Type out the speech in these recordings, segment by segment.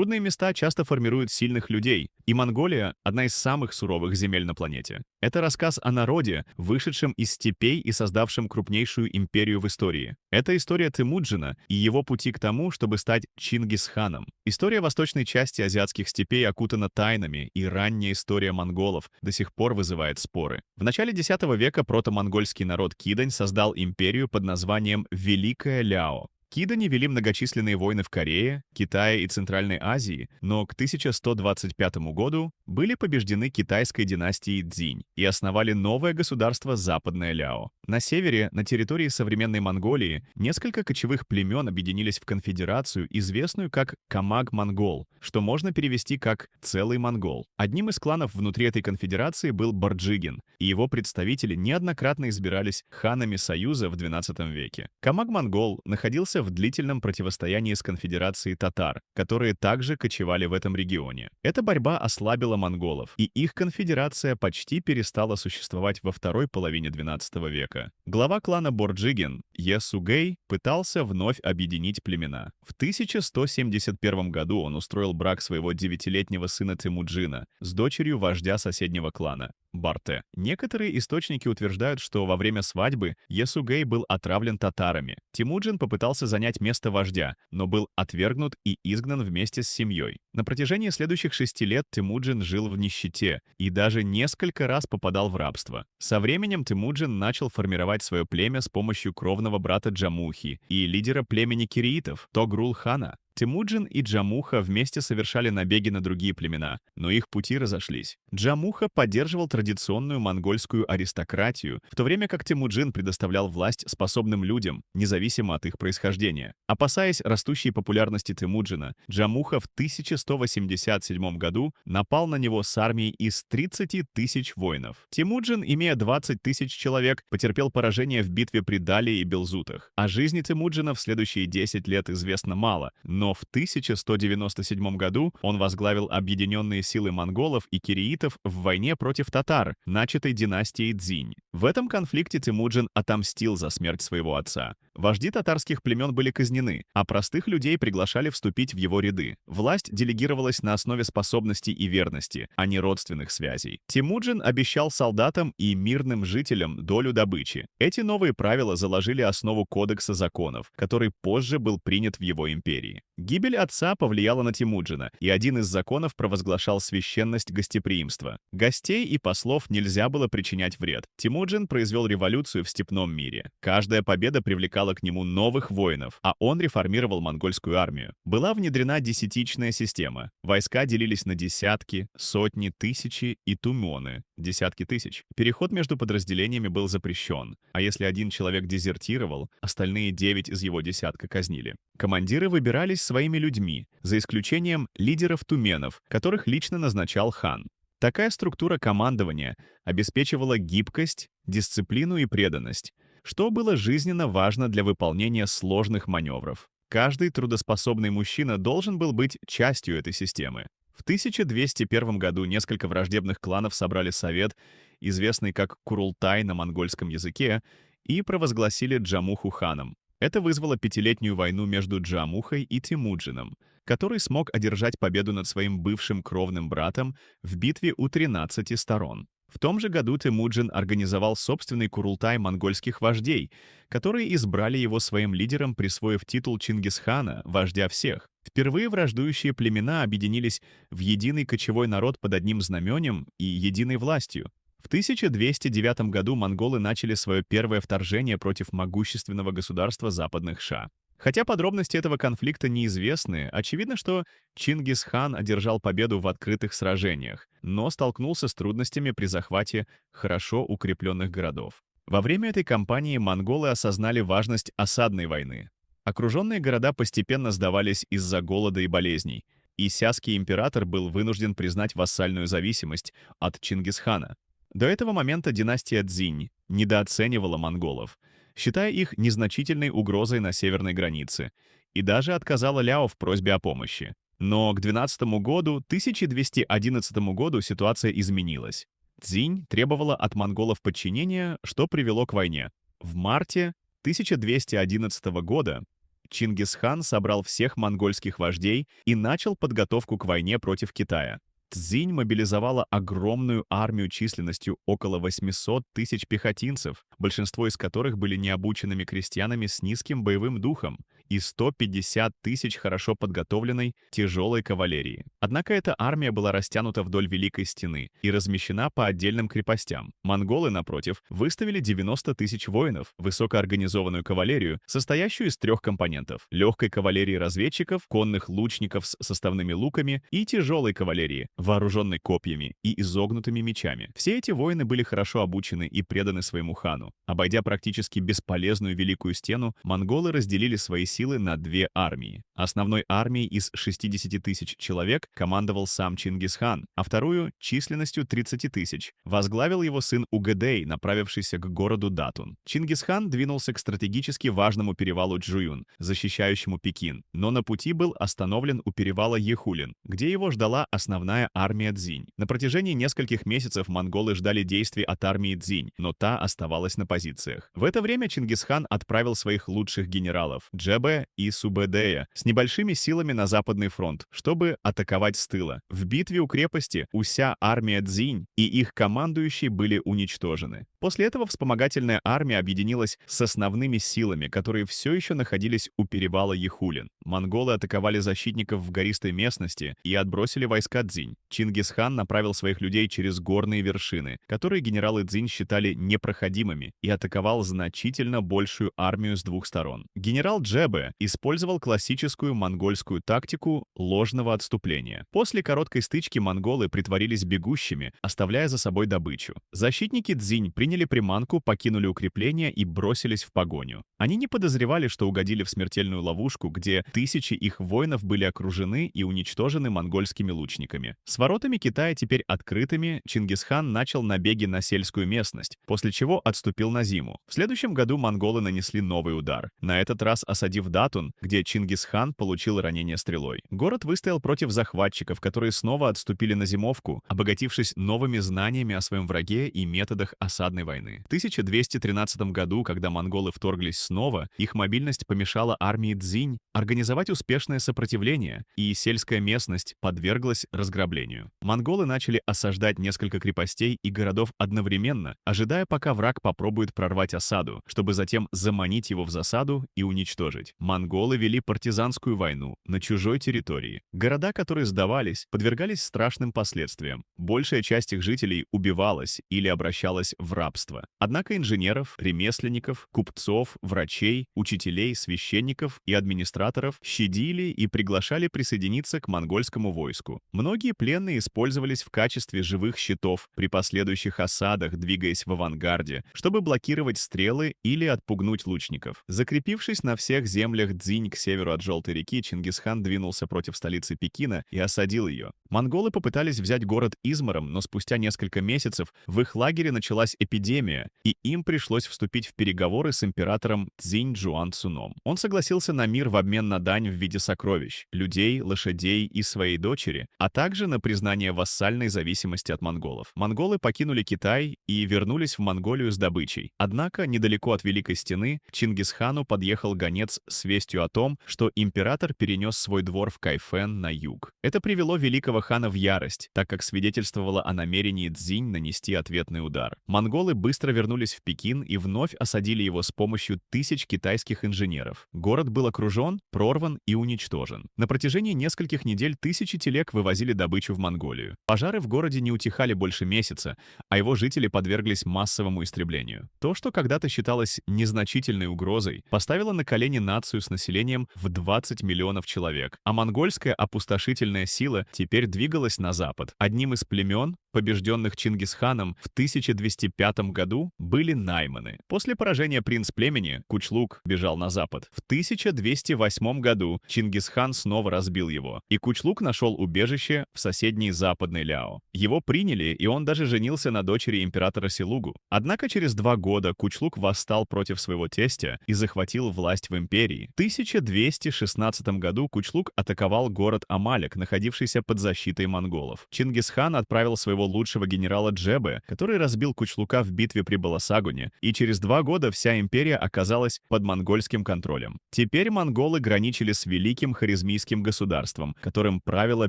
Трудные места часто формируют сильных людей, и Монголия — одна из самых суровых земель на планете. Это рассказ о народе, вышедшем из степей и создавшем крупнейшую империю в истории. Это история Темуджина и его пути к тому, чтобы стать Чингисханом. История восточной части азиатских степей окутана тайнами, и ранняя история монголов до сих пор вызывает споры. В начале X века протомонгольский народ Кидань создал империю под названием Великая Ляо. Кидани вели многочисленные войны в Корее, Китае и Центральной Азии, но к 1125 году были побеждены китайской династией Цзинь и основали новое государство Западное Ляо. На севере, на территории современной Монголии, несколько кочевых племен объединились в конфедерацию, известную как Камаг-Монгол, что можно перевести как «целый монгол». Одним из кланов внутри этой конфедерации был Борджигин, и его представители неоднократно избирались ханами Союза в XII веке. Камаг-Монгол находился в длительном противостоянии с конфедерацией татар, которые также кочевали в этом регионе. Эта борьба ослабила монголов, и их конфедерация почти перестала существовать во второй половине XII века. Глава клана Борджигин, Есугей, пытался вновь объединить племена. В 1171 году он устроил брак своего 9-летнего сына Темуджина с дочерью вождя соседнего клана, Барте. Некоторые источники утверждают, что во время свадьбы Есугей был отравлен татарами. Темуджин попытался занять место вождя, но был отвергнут и изгнан вместе с семьей. На протяжении следующих 6 лет Темуджин жил в нищете и даже несколько раз попадал в рабство. Со временем Темуджин начал формировать свое племя с помощью кровного брата Джамухи и лидера племени киреитов Тогрул-хана. Темуджин и Джамуха вместе совершали набеги на другие племена, но их пути разошлись. Джамуха поддерживал традиционную монгольскую аристократию, в то время как Темуджин предоставлял власть способным людям, независимо от их происхождения. Опасаясь растущей популярности Темуджина, Джамуха в 1187 году напал на него с армией из 30 тысяч воинов. Темуджин, имея 20 тысяч человек, потерпел поражение в битве при Дале и Белзутах. О жизни Темуджина в следующие 10 лет известно мало, но в 1197 году он возглавил объединенные силы монголов и киреитов в войне против татар, начатой династией Цзинь. В этом конфликте Темуджин отомстил за смерть своего отца. Вожди татарских племен были казнены, а простых людей приглашали вступить в его ряды. Власть делегировалась на основе способностей и верности, а не родственных связей. Темуджин обещал солдатам и мирным жителям долю добычи. Эти новые правила заложили основу кодекса законов, который позже был принят в его империи. Гибель отца повлияла на Темуджина, и один из законов провозглашал священность гостеприимства. Гостей и послов нельзя было причинять вред. Темуджин произвел революцию в степном мире. Каждая победа привлекала к нему новых воинов, а он реформировал монгольскую армию. Была внедрена десятичная система. Войска делились на десятки, сотни, тысячи и тумены, десятки тысяч. Переход между подразделениями был запрещен, а если один человек дезертировал, остальные 9 из его десятка казнили. Командиры выбирались своими людьми, за исключением лидеров туменов, которых лично назначал хан. Такая структура командования обеспечивала гибкость, дисциплину и преданность, что было жизненно важно для выполнения сложных маневров. Каждый трудоспособный мужчина должен был быть частью этой системы. В 1201 году несколько враждебных кланов собрали совет, известный как Курултай на монгольском языке, и провозгласили Джамуху ханом. Это вызвало пятилетнюю войну между Джамухой и Темуджином, который смог одержать победу над своим бывшим кровным братом в битве у 13 сторон. В том же году Темуджин организовал собственный курултай монгольских вождей, которые избрали его своим лидером, присвоив титул Чингисхана, вождя всех. Впервые враждующие племена объединились в единый кочевой народ под одним знаменем и единой властью. В 1209 году монголы начали свое первое вторжение против могущественного государства западных Ша. Хотя подробности этого конфликта неизвестны, очевидно, что Чингисхан одержал победу в открытых сражениях, но столкнулся с трудностями при захвате хорошо укрепленных городов. Во время этой кампании монголы осознали важность осадной войны. Окруженные города постепенно сдавались из-за голода и болезней, и сяский император был вынужден признать вассальную зависимость от Чингисхана. До этого момента династия Цзинь недооценивала монголов, считая их незначительной угрозой на северной границе, и даже отказала Ляо в просьбе о помощи. Но к 1211 году ситуация изменилась. Цзинь требовала от монголов подчинения, что привело к войне. В марте 1211 года Чингисхан собрал всех монгольских вождей и начал подготовку к войне против Китая. Цзинь мобилизовала огромную армию численностью около 800 тысяч пехотинцев, большинство из которых были необученными крестьянами с низким боевым духом, и 150 тысяч хорошо подготовленной тяжелой кавалерии. Однако эта армия была растянута вдоль Великой Стены и размещена по отдельным крепостям. Монголы, напротив, выставили 90 тысяч воинов, высокоорганизованную кавалерию, состоящую из 3 компонентов: легкой кавалерии разведчиков, конных лучников с составными луками и тяжелой кавалерии, вооруженной копьями и изогнутыми мечами. Все эти воины были хорошо обучены и преданы своему хану. Обойдя практически бесполезную Великую Стену, монголы разделили свои силы на 2 армии. Основной армией из 60 тысяч человек командовал сам Чингисхан, а вторую, численностью 30 тысяч, возглавил его сын Угэдэй, направившийся к городу Датун. Чингисхан двинулся к стратегически важному перевалу Чжуюн, защищающему Пекин, но на пути был остановлен у перевала Ехулин, где его ждала основная армия Цзинь. На протяжении нескольких месяцев монголы ждали действий от армии Цзинь, но та оставалась на позициях. В это время Чингисхан отправил своих лучших генералов Джебе и Субэдэя с небольшими силами на Западный фронт, чтобы атаковать с тыла. В битве у крепости вся армия Цзинь и их командующие были уничтожены. После этого вспомогательная армия объединилась с основными силами, которые все еще находились у перевала Ехулин. Монголы атаковали защитников в гористой местности и отбросили войска Цзинь. Чингисхан направил своих людей через горные вершины, которые генералы Цзинь считали непроходимыми, и атаковал значительно большую армию с 2 сторон. Генерал Джебе использовал классическую монгольскую тактику ложного отступления. После короткой стычки монголы притворились бегущими, оставляя за собой добычу. Защитники Цзинь приняли приманку, покинули укрепления и бросились в погоню. Они не подозревали, что угодили в смертельную ловушку, где тысячи их воинов были окружены и уничтожены монгольскими лучниками. С воротами Китая теперь открытыми, Чингисхан начал набеги на сельскую местность, после чего отступил на зиму. В следующем году монголы нанесли новый удар, на этот раз осадив Датун, где Чингисхан получил ранение стрелой. Город выстоял против захватчиков, которые снова отступили на зимовку, обогатившись новыми знаниями о своем враге и методах осадной войны. В 1213 году, когда монголы вторглись снова, их мобильность помешала армии Цзинь организовать успешное сопротивление, и сельская местность подверглась разграблению. Монголы начали осаждать несколько крепостей и городов одновременно, ожидая, пока враг попробует прорвать осаду, чтобы затем заманить его в засаду и уничтожить. Монголы вели партизанскую войну на чужой территории. Города, которые сдавались, подвергались страшным последствиям. Большая часть их жителей убивалась или обращалась в рабство. Однако инженеров, ремесленников, купцов, врачей, учителей, священников и администраторов щадили и приглашали присоединиться к монгольскому войску. Многие пленные использовались в качестве живых щитов при последующих осадах, двигаясь в авангарде, чтобы блокировать стрелы или отпугнуть лучников. Закрепившись на всех землях Цзинь к северу от Желтой реки, Чингисхан двинулся против столицы Пекина и осадил ее. Монголы попытались взять город измором, но спустя несколько месяцев в их лагере началась эпидемия, и им пришлось вступить в переговоры с императором Цзинь Джуан Цуном. Он согласился на мир в обмен на дань в виде сокровищ, людей, лошадей и своей дочери, а также на признание вассальной зависимости от монголов. Монголы покинули Китай и вернулись в Монголию с добычей. Однако, недалеко от Великой Стены, к Чингисхану подъехал гонец с вестью о том, что император перенес свой двор в Кайфэн на юг. Это привело великого хана в ярость, так как свидетельствовало о намерении Цзинь нанести ответный удар. Монголы быстро вернулись в Пекин и вновь осадили его с помощью тысяч китайских инженеров. Город был окружен, прорван и уничтожен. На протяжении нескольких недель тысячи телег вывозили добычу в Монголию. Пожары в городе не утихали больше месяца, а его жители подверглись массовому истреблению. То, что когда-то считалось незначительной угрозой, поставило на колени нацию с населением в 20 миллионов человек, а монгольская опустошительная сила теперь двигалась на запад. Одним из племен, побежденных Чингисханом в 1205 году, были найманы. После поражения принц племени Кучлук бежал на запад. В 1208 году Чингисхан снова разбил его, и Кучлук нашел убежище в соседней западной Ляо. Его приняли, и он даже женился на дочери императора Силугу. Однако через 2 года Кучлук восстал против своего тестя и захватил власть в империи, империи. В 1216 году Кучлук атаковал город Амалик, находившийся под защитой монголов. Чингисхан отправил своего лучшего генерала Джебе, который разбил Кучлука в битве при Баласагуне, и через 2 года вся империя оказалась под монгольским контролем. Теперь монголы граничили с великим хорезмийским государством, которым правила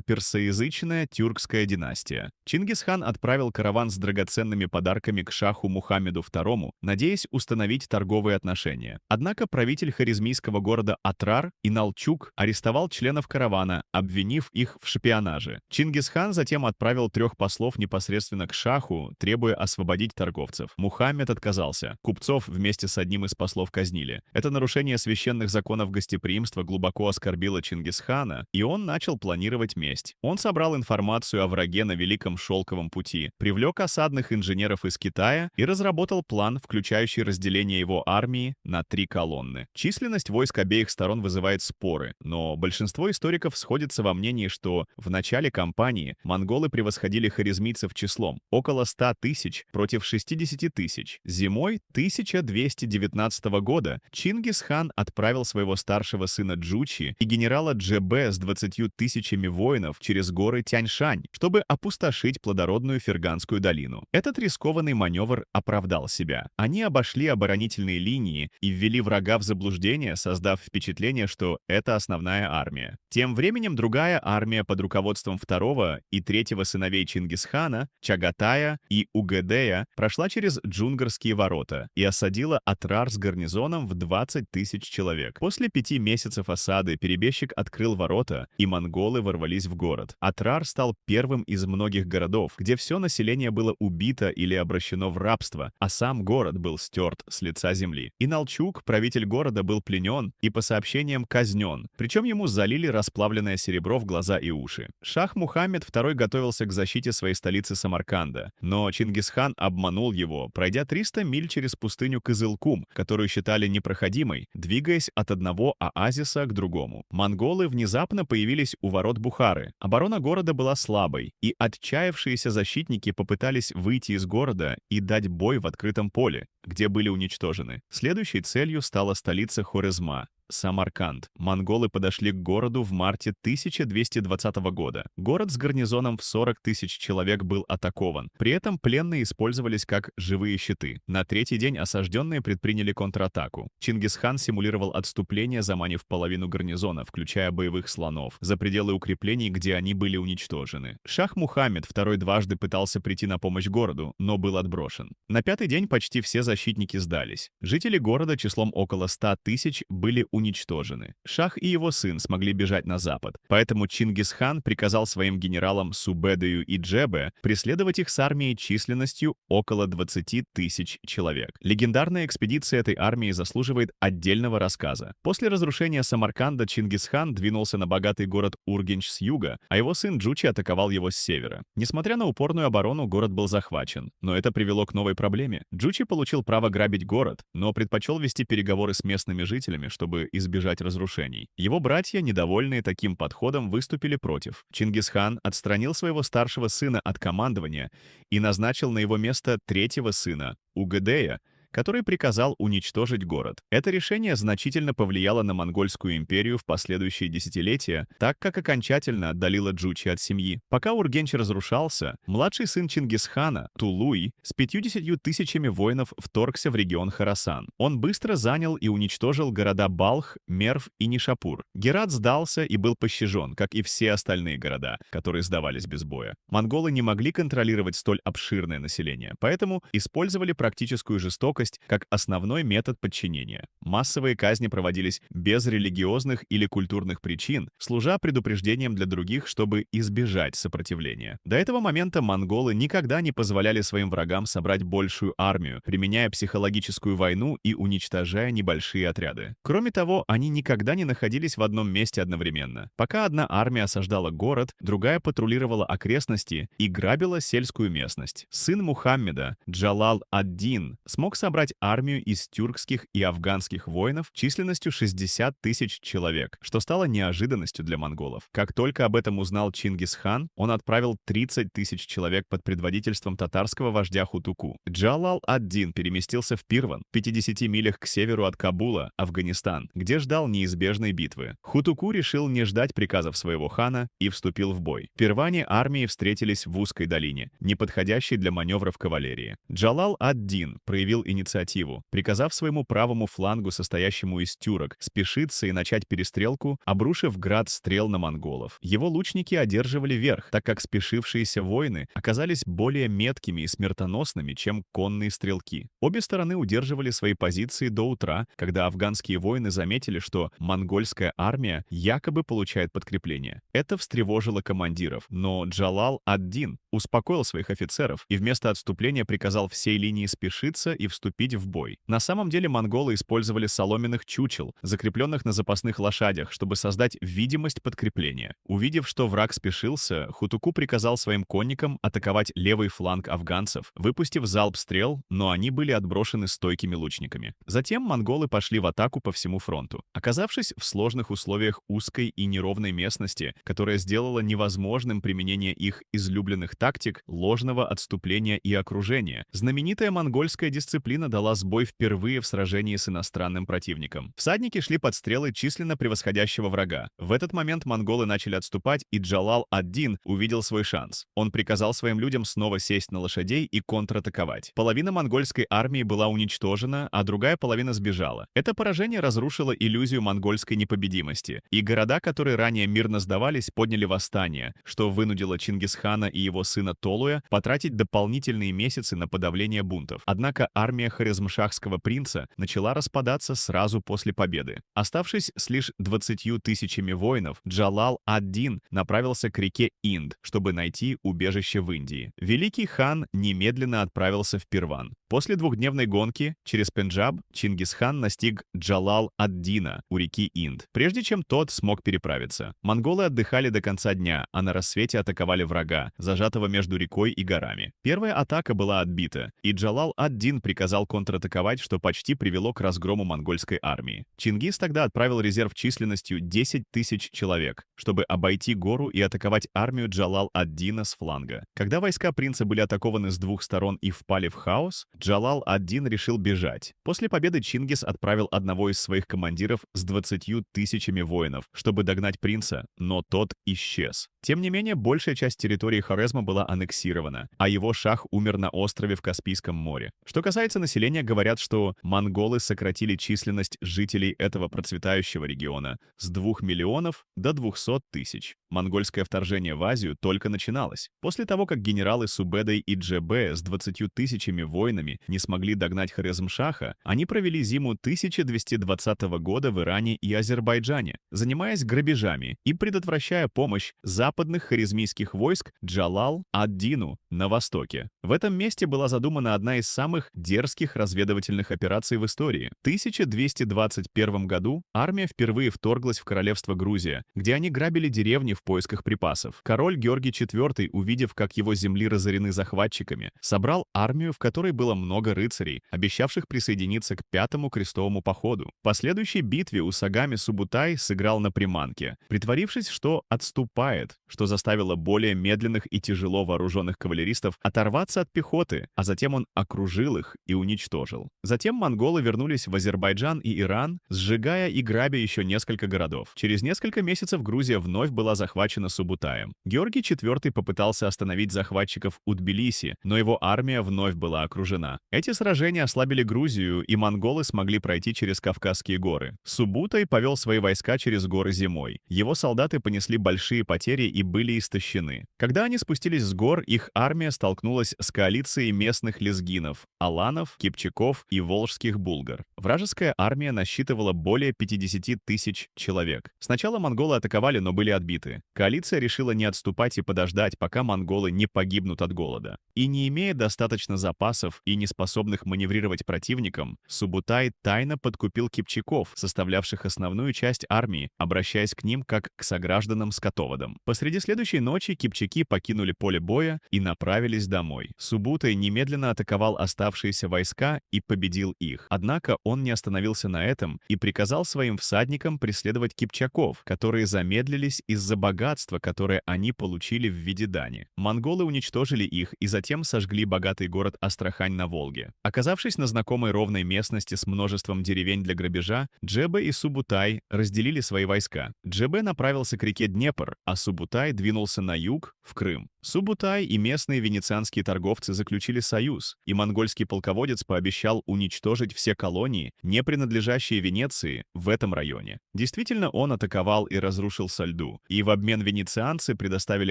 персоязычная тюркская династия. Чингисхан отправил караван с драгоценными подарками к шаху Мухаммеду II, надеясь установить торговые отношения. Однако правитель хорезмийского города Атрар Иналчук арестовал членов каравана, обвинив их в шпионаже. Чингисхан затем отправил 3 послов непосредственно к шаху, требуя освободить торговцев. Мухаммед отказался. Купцов вместе с одним из послов казнили. Это нарушение священных законов гостеприимства глубоко оскорбило Чингисхана, и он начал планировать месть. Он собрал информацию о враге на Великом Шелковом пути, привлек осадных инженеров из Китая и разработал план, включающий разделение его армии на 3 колонны. Численность войск обеих сторон вызывает споры, но большинство историков сходится во мнении, что в начале кампании монголы превосходили хорезмийцев числом — около 100 тысяч против 60 тысяч. Зимой 1219 года Чингисхан отправил своего старшего сына Джучи и генерала Джебе с 20 тысячами воинов через горы Тяньшань, чтобы опустошить плодородную Ферганскую долину. Этот рискованный маневр оправдал себя. Они обошли оборонительные линии и ввели врага в заблуждение, создав впечатление, что это основная армия. Тем временем другая армия под руководством второго и третьего сыновей Чингисхана, Чагатая и Угедея, прошла через Джунгарские ворота и осадила Атрар с гарнизоном в 20 тысяч человек. После 5 месяцев осады перебежчик открыл ворота, и монголы ворвались в город. Атрар стал первым из многих городов, где все население было убито или обращено в рабство, а сам город был стерт с лица земли. Иналчук, правитель города, был пленен и, по сообщениям, казнен, причем ему залили расплавленное серебро в глаза и уши. Шах Мухаммед II готовился к защите своей столицы Самарканда, но Чингисхан обманул его, пройдя 300 миль через пустыню Кызылкум, которую считали непроходимой, двигаясь от одного оазиса к другому. Монголы внезапно появились у ворот Бухары. Оборона города была слабой, и отчаявшиеся защитники попытались выйти из города и дать бой в открытом поле, где были уничтожены. Следующей целью стала столица Хорезма — Самарканд. Монголы подошли к городу в марте 1220 года. Город с гарнизоном в 40 тысяч человек был атакован. При этом пленные использовались как живые щиты. На 3-й день осажденные предприняли контратаку. Чингисхан симулировал отступление, заманив половину гарнизона, включая боевых слонов, за пределы укреплений, где они были уничтожены. Шах Мухаммед II дважды пытался прийти на помощь городу, но был отброшен. На 5-й день почти все защитники сдались. Жители города числом около 100 тысяч были уничтожены. Шах и его сын смогли бежать на запад, поэтому Чингисхан приказал своим генералам Субедею и Джебе преследовать их с армией численностью около 20 тысяч человек. Легендарная экспедиция этой армии заслуживает отдельного рассказа. После разрушения Самарканда Чингисхан двинулся на богатый город Ургенч с юга, а его сын Джучи атаковал его с севера. Несмотря на упорную оборону, город был захвачен, но это привело к новой проблеме. Джучи получил право грабить город, но предпочел вести переговоры с местными жителями, чтобы избежать разрушений. Его братья, недовольные таким подходом, выступили против. Чингисхан отстранил своего старшего сына от командования и назначил на его место 3-го сына, Угедея, который приказал уничтожить город. Это решение значительно повлияло на Монгольскую империю в последующие десятилетия, так как окончательно отдалило Джучи от семьи. Пока Ургенч разрушался, младший сын Чингисхана, Тулуй, с 50 тысячами воинов вторгся в регион Хорасан. Он быстро занял и уничтожил города Балх, Мерв и Нишапур. Герат сдался и был пощажен, как и все остальные города, которые сдавались без боя. Монголы не могли контролировать столь обширное население, поэтому использовали практическую жестокость как основной метод подчинения. Массовые казни проводились без религиозных или культурных причин, служа предупреждением для других, чтобы избежать сопротивления. До этого момента монголы никогда не позволяли своим врагам собрать большую армию, применяя психологическую войну и уничтожая небольшие отряды. Кроме того, они никогда не находились в одном месте одновременно. Пока одна армия осаждала город, другая патрулировала окрестности и грабила сельскую местность. Сын Мухаммеда, Джалал ад-Дин, смог собрать набрать армию из тюркских и афганских воинов численностью 60 тысяч человек, что стало неожиданностью для монголов. Как только об этом узнал Чингисхан, он отправил 30 тысяч человек под предводительством татарского вождя Хутуку. Джалал ад-Дин переместился в Пирван, в 50 милях к северу от Кабула, Афганистан, где ждал неизбежной битвы. Хутуку решил не ждать приказов своего хана и вступил в бой. В Пирване армии встретились в узкой долине, не подходящей для маневров кавалерии. Джалал ад-Дин проявил инициативу, приказав своему правому флангу, состоящему из тюрок, спешиться и начать перестрелку, обрушив град стрел на монголов. Его лучники одерживали верх, так как спешившиеся воины оказались более меткими и смертоносными, чем конные стрелки. Обе стороны удерживали свои позиции до утра, когда афганские воины заметили, что монгольская армия якобы получает подкрепление. Это встревожило командиров, но Джалал ад-Дин успокоил своих офицеров и вместо отступления приказал всей линии спешиться и вступить в бой. На самом деле монголы использовали соломенных чучел, закрепленных на запасных лошадях, чтобы создать видимость подкрепления. Увидев, что враг спешился, Хутуку приказал своим конникам атаковать левый фланг афганцев, выпустив залп стрел, но они были отброшены стойкими лучниками. Затем монголы пошли в атаку по всему фронту. Оказавшись в сложных условиях узкой и неровной местности, которая сделала невозможным применение их излюбленных тактик ложного отступления и окружения, знаменитая монгольская дисциплина дала сбой впервые в сражении с иностранным противником. Всадники шли под стрелы численно превосходящего врага. В этот момент монголы начали отступать, и Джалал ад-Дин увидел свой шанс. Он приказал своим людям снова сесть на лошадей и контратаковать. Половина монгольской армии была уничтожена, а другая половина сбежала. Это поражение разрушило иллюзию монгольской непобедимости, и города, которые ранее мирно сдавались, подняли восстание, что вынудило Чингисхана и его сына Толуя потратить дополнительные месяцы на подавление бунтов. Однако армия хорезмшахского принца начала распадаться сразу после победы. Оставшись с лишь 20 тысячами воинов, Джалал ад-Дин направился к реке Инд, чтобы найти убежище в Индии. Великий хан немедленно отправился в Пирван. После двухдневной гонки через Пенджаб Чингисхан настиг Джалал ад-Дина у реки Инд, прежде чем тот смог переправиться. Монголы отдыхали до конца дня, а на рассвете атаковали врага, зажатого между рекой и горами. Первая атака была отбита, и Джалал ад-Дин приказал контратаковать, что почти привело к разгрому монгольской армии. Чингис тогда отправил резерв численностью 10 тысяч человек, чтобы обойти гору и атаковать армию Джалал ад-Дина с фланга. Когда войска принца были атакованы с двух сторон и впали в хаос, Джалал ад-Дин решил бежать. После победы Чингис отправил одного из своих командиров с 20 тысячами воинов, чтобы догнать принца, но тот исчез. Тем не менее, большая часть территории Хорезма была аннексирована, а его шах умер на острове в Каспийском море. Что касается населения, говорят, что монголы сократили численность жителей этого процветающего региона с 2 миллионов до 200 тысяч. Монгольское вторжение в Азию только начиналось. После того, как генералы Субэдай и Джебе с 20 тысячами воинами не смогли догнать Хорезмшаха, они провели зиму 1220 года в Иране и Азербайджане, занимаясь грабежами и предотвращая помощь западных хорезмийских войск Джалал ад-Дину на востоке. В этом месте была задумана одна из самых дерзких разведывательных операций в истории. В 1221 году армия впервые вторглась в королевство Грузия, где они грабили деревни в поисках припасов. Король Георгий IV, увидев, как его земли разорены захватчиками, собрал армию, в которой было много рыцарей, обещавших присоединиться к Пятому крестовому походу. В последующей битве Усагами Субутай сыграл на приманке, притворившись, что отступает, что заставило более медленных и тяжело вооруженных кавалеристов оторваться от пехоты, а затем он окружил их и уничтожил. Затем монголы вернулись в Азербайджан и Иран, сжигая и грабя еще несколько городов. Через несколько месяцев Грузия вновь была захвачена Субутаем. Георгий IV попытался остановить захватчиков у Тбилиси, но его армия вновь была окружена. Эти сражения ослабили Грузию, и монголы смогли пройти через Кавказские горы. Субутай повел свои войска через горы зимой. Его солдаты понесли большие потери и были истощены. Когда они спустились с гор, их армия столкнулась с коалицией местных лезгинов, аланов, кипчаков и волжских булгар. Вражеская армия насчитывала более 50 тысяч человек. Сначала монголы атаковали, но были отбиты. Коалиция решила не отступать и подождать, пока монголы не погибнут от голода. И не имея достаточно запасов и не способных маневрировать противником, Субутай тайно подкупил кипчаков, составлявших основную часть армии, обращаясь к ним как к согражданам-скотоводам. Посреди следующей ночи кипчаки покинули поле боя и направились домой. Субутай немедленно атаковал оставшиеся войска и победил их. Однако он не остановился на этом и приказал своим всадникам преследовать кипчаков, которые замедлились из-за богатства, которое они получили в виде дани. Монголы уничтожили их и затем сожгли богатый город Астрахань на Волге. Оказавшись на знакомой ровной местности с множеством деревень для грабежа, Джебе и Субутай разделили свои войска. Джебе направился к реке Днепр, а Субутай двинулся на юг, в Крым. Субутай и местные венецианские торговцы заключили союз, и монгольский полководец пообещал уничтожить все колонии, не принадлежащие Венеции, в этом районе. Действительно, он атаковал и разрушил Сальду, и в обмен венецианцы предоставили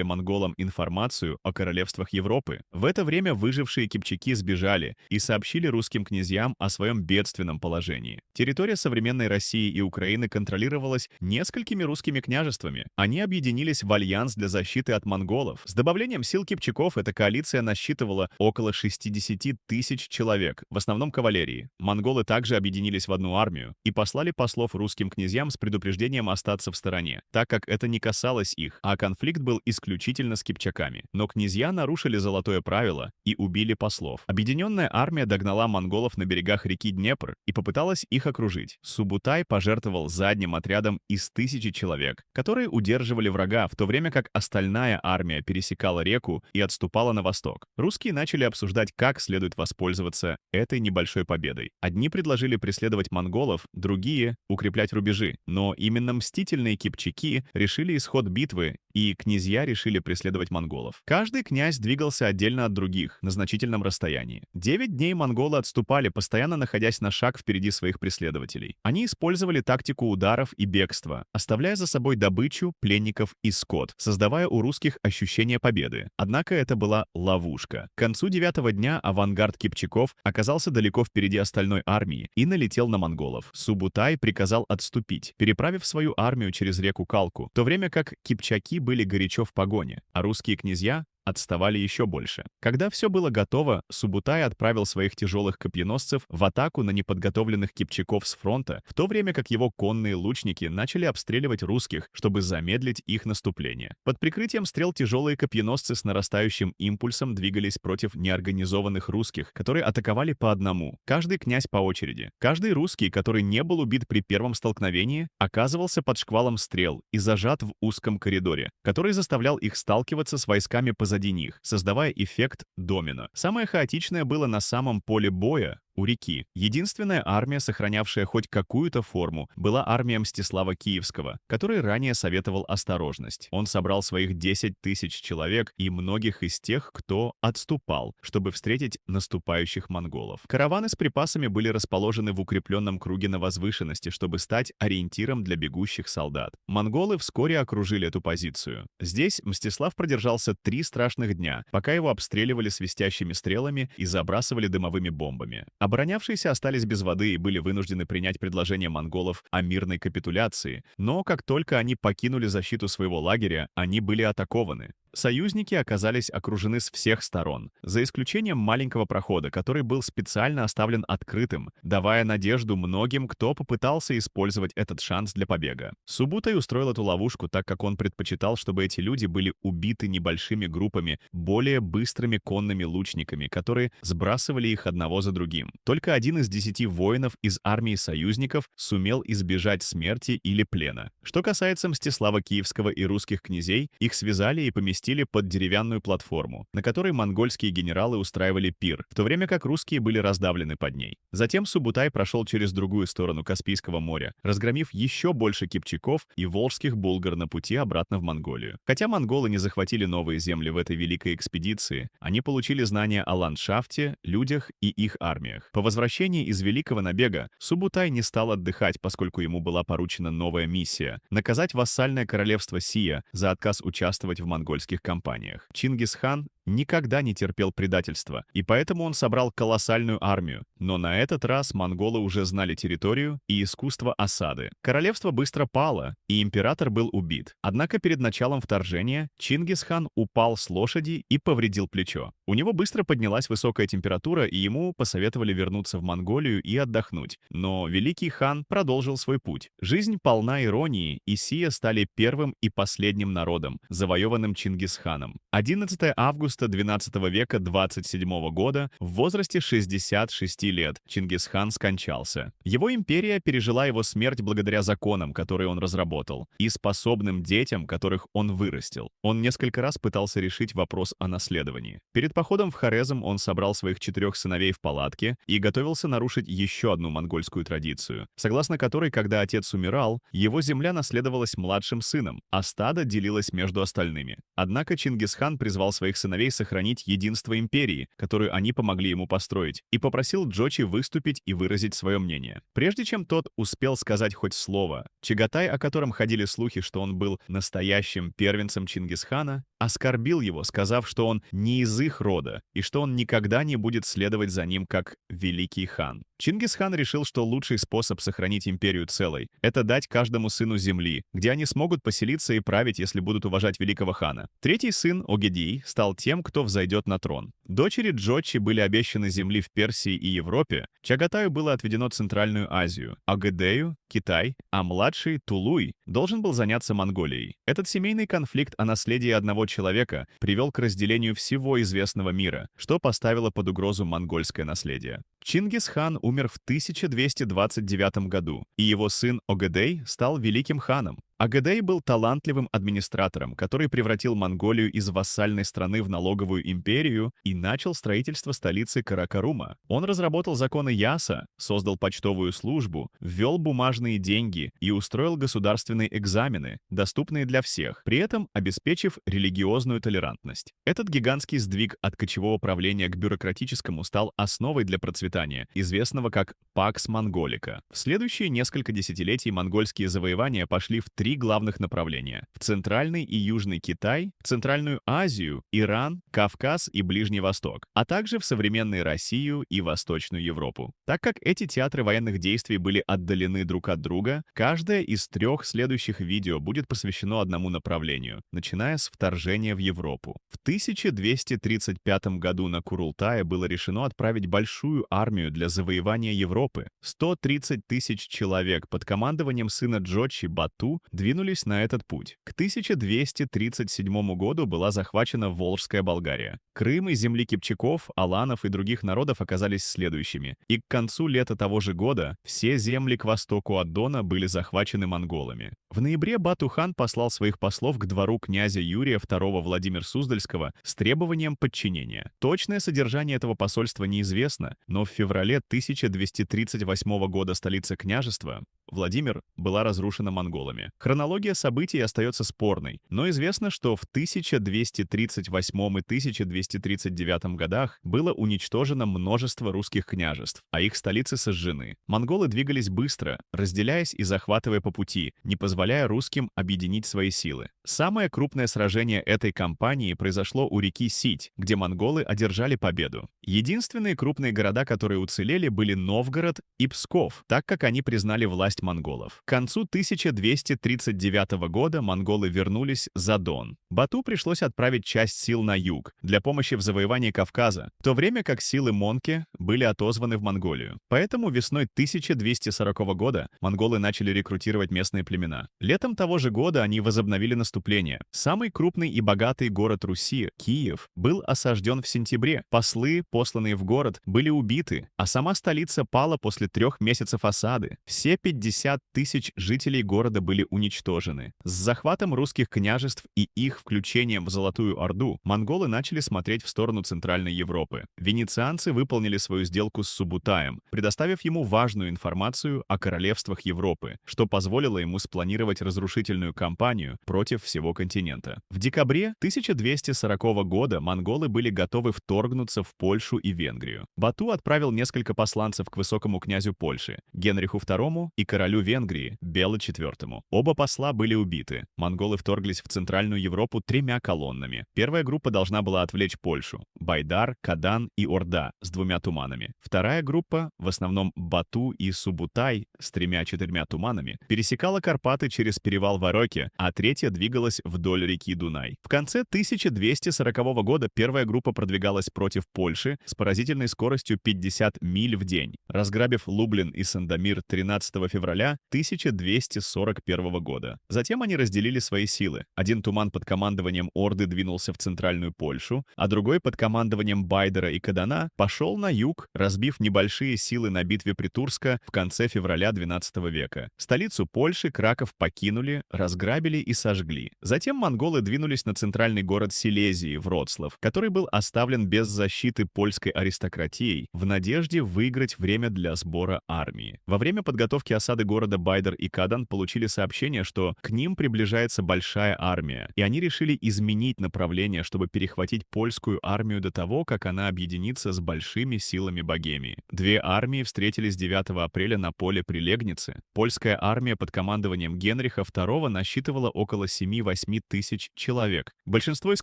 монголам информацию о королевствах Европы. В это время выжившие кипчаки сбежали и сообщили русским князьям о своем бедственном положении. Территория современной России и Украины контролировалась несколькими русскими княжествами. Они объединились в альянс для защиты от монголов. С добавлением сил кипчаков эта коалиция насчитывала около 60 тысяч человек, в основном кавалерии. Монголы также объединились в одну армию и послали послов русским князьям с предупреждением остаться в стороне, так как это не касалось их, а конфликт был исключительно с кипчаками. Но князья нарушили золотое правило и убили послов. Объединенная армия догнала монголов на берегах реки Днепр и попыталась их окружить. Субутай пожертвовал задним отрядом из 1000 человек, которые удерживали врага, в то время как остальная армия пересекала реку и отступала на восток. Русские начали обсуждать, как следует воспользоваться этой небольшой победой. Одни предложили преследовать монголов, другие — укреплять рубежи. Но именно мстительные кипчаки решили исход битвы, и князья решили преследовать монголов. Каждый князь двигался отдельно от других, на значительном расстоянии. 9 дней монголы отступали, постоянно находясь на шаг впереди своих преследователей. Они использовали тактику ударов и бегства, оставляя за собой добычу, пленников и скот, создавая у русских ощущение победы. Однако это была ловушка. К концу 9-го дня авангард кипчаков оказался далеко впереди остальной армии и налетел на монголов. Субутай приказал отступить, переправив свою армию через реку Калку, в то время как кипчаки были горячо в погоне, а русские князья отставали еще больше. Когда все было готово, Субутай отправил своих тяжелых копьеносцев в атаку на неподготовленных кипчаков с фронта, в то время как его конные лучники начали обстреливать русских, чтобы замедлить их наступление. Под прикрытием стрел тяжелые копьеносцы с нарастающим импульсом двигались против неорганизованных русских, которые атаковали по одному, каждый князь по очереди. Каждый русский, который не был убит при первом столкновении, оказывался под шквалом стрел и зажат в узком коридоре, который заставлял их сталкиваться с войсками позади них, создавая эффект домино. Самое хаотичное было на самом поле боя, у реки. Единственная армия, сохранявшая хоть какую-то форму, была армия Мстислава Киевского, который ранее советовал осторожность. Он собрал своих 10 тысяч человек и многих из тех, кто отступал, чтобы встретить наступающих монголов. Караваны с припасами были расположены в укрепленном круге на возвышенности, чтобы стать ориентиром для бегущих солдат. Монголы вскоре окружили эту позицию. Здесь Мстислав продержался 3 страшных дня, пока его обстреливали свистящими стрелами и забрасывали дымовыми бомбами. Оборонявшиеся остались без воды и были вынуждены принять предложение монголов о мирной капитуляции, но как только они покинули защиту своего лагеря, они были атакованы. Союзники оказались окружены с всех сторон, за исключением маленького прохода, который был специально оставлен открытым, давая надежду многим, кто попытался использовать этот шанс для побега. Субутай устроил эту ловушку, так как он предпочитал, чтобы эти люди были убиты небольшими группами, более быстрыми конными лучниками, которые сбрасывали их одного за другим. Только 1 из 10 воинов из армии союзников сумел избежать смерти или плена. Что касается Мстислава Киевского и русских князей, их связали и поместили под деревянную платформу, на которой монгольские генералы устраивали пир, в то время как русские были раздавлены под ней. Затем Субутай прошел через другую сторону Каспийского моря, разгромив еще больше кипчаков и волжских булгар на пути обратно в Монголию. Хотя монголы не захватили новые земли в этой великой экспедиции, они получили знания о ландшафте, людях и их армиях. По возвращении из великого набега Субутай не стал отдыхать, поскольку ему была поручена новая миссия — наказать вассальное королевство Сия за отказ участвовать в монгольских кампаниях. Чингисхан никогда не терпел предательства, и поэтому он собрал колоссальную армию. Но на этот раз монголы уже знали территорию и искусство осады. Королевство быстро пало, и император был убит. Однако перед началом вторжения Чингисхан упал с лошади и повредил плечо. У него быстро поднялась высокая температура, и ему посоветовали вернуться в Монголию и отдохнуть. Но великий хан продолжил свой путь. Жизнь полна иронии, и сия стали первым и последним народом, завоеванным Чингисханом. 11 августа 12 века 27 года, в возрасте 66 лет, Чингисхан скончался. Его империя пережила его смерть благодаря законам, которые он разработал, и способным детям, которых он вырастил. Он несколько раз пытался решить вопрос о наследовании. Перед походом в Хорезм он собрал своих 4 сыновей в палатке и готовился нарушить еще одну монгольскую традицию, согласно которой, когда отец умирал, его земля наследовалась младшим сыном, а стадо делилось между остальными. Однако Чингисхан призвал своих сыновей сохранить единство империи, которую они помогли ему построить, и попросил Джочи выступить и выразить свое мнение. Прежде чем тот успел сказать хоть слово, Чагатай, о котором ходили слухи, что он был настоящим первенцем Чингисхана, оскорбил его, сказав, что он не из их рода и что он никогда не будет следовать за ним как великий хан. Чингисхан решил, что лучший способ сохранить империю целой — это дать каждому сыну земли, где они смогут поселиться и править, если будут уважать великого хана. Третий сын, Огедий, стал тем, кто взойдет на трон. Дочери Джочи были обещаны земли в Персии и Европе, Чагатаю было отведено Центральную Азию, Огедею — Китай, а младший, Тулуй, должен был заняться Монголией. Этот семейный конфликт о наследии одного человека привел к разделению всего известного мира, что поставило под угрозу монгольское наследие. Чингисхан умер в 1229 году, и его сын Огедей стал великим ханом. Огедей был талантливым администратором, который превратил Монголию из вассальной страны в налоговую империю и начал строительство столицы Каракарума. Он разработал законы Яса, создал почтовую службу, ввел бумажные деньги и устроил государственные экзамены, доступные для всех, при этом обеспечив религиозную толерантность. Этот гигантский сдвиг от кочевого правления к бюрократическому стал основой для процветания, известного как Пакс Монголика. В следующие несколько десятилетий монгольские завоевания пошли в 3 главных направления: в Центральный и Южный Китай, в Центральную Азию, Иран, Кавказ и Ближний Восток, а также в современную Россию и Восточную Европу. Так как эти театры военных действий были отдалены друг от друга, каждое из 3 следующих видео будет посвящено одному направлению, начиная с вторжения в Европу. В 1235 году на Курултае было решено отправить большую армию для завоевания Европы. 130 тысяч человек под командованием сына Джочи Бату двинулись на этот путь. К 1237 году была захвачена Волжская Болгария. Крым и земли кипчаков, аланов и других народов оказались следующими, и к концу лета того же года все земли к востоку от Дона были захвачены монголами. В ноябре Бату-хан послал своих послов к двору князя Юрия II Владимир-Суздальского с требованием подчинения. Точное содержание этого посольства неизвестно, но в феврале 1238 года столица княжества, Владимир, была разрушена монголами. Хронология событий остается спорной, но известно, что в 1238 и 1239 годах было уничтожено множество русских княжеств, а их столицы сожжены. Монголы двигались быстро, разделяясь и захватывая по пути, не позволяя русским объединить свои силы. Самое крупное сражение этой кампании произошло у реки Сить, где монголы одержали победу. Единственные крупные города, которые уцелели, были Новгород и Псков, так как они признали власть монголов. К концу 1239 года монголы вернулись за Дон. Бату пришлось отправить часть сил на юг для помощи в завоевании Кавказа, в то время как силы Монке были отозваны в Монголию. Поэтому весной 1240 года монголы начали рекрутировать местные племена. Летом того же года они возобновили наступление. Самый крупный и богатый город Руси, Киев, был осажден в сентябре. Послы, посланные в город, были убиты, а сама столица пала после 3 месяцев осады. Все 50 тысяч жителей города были уничтожены. С захватом русских княжеств и их включением в Золотую Орду монголы начали смотреть в сторону Центральной Европы. Венецианцы выполнили свою сделку с Субутаем, предоставив ему важную информацию о королевствах Европы, что позволило ему спланировать разрушительную кампанию против всего континента. В декабре 1240 года монголы были готовы вторгнуться в Польшу и Венгрию. Бату отправил несколько посланцев к высокому князю Польши, Генриху II и королеве королю Венгрии Белу IV. Оба посла были убиты. Монголы вторглись в Центральную Европу 3 колоннами. Первая группа должна была отвлечь Польшу — Байдар, Кадан и Орда с 2 туманами. Вторая группа, в основном Бату и Субутай с 3-4 туманами, пересекала Карпаты через перевал Вороке, а третья двигалась вдоль реки Дунай. В конце 1240 года первая группа продвигалась против Польши с поразительной скоростью 50 миль в день, разграбив Лублин и Сандомир 13 февраля 1241 года. Затем они разделили свои силы. Один туман под командованием Орды двинулся в центральную Польшу, а другой под командованием Байдера и Кадана пошел на юг, разбив небольшие силы на битве при Турско в конце февраля XII века. Столицу Польши, Краков, покинули, разграбили и сожгли. Затем монголы двинулись на центральный город Силезии, Вроцлав, который был оставлен без защиты польской аристократией в надежде выиграть время для сбора армии. Во время подготовки осады города Байдер и Кадан получили сообщение, что к ним приближается большая армия, и они решили изменить направление, чтобы перехватить польскую армию до того, как она объединится с большими силами Богемии. Две армии встретились 9 апреля на поле при Легнице. Польская армия под командованием Генриха II насчитывала около 7-8 тысяч человек, большинство из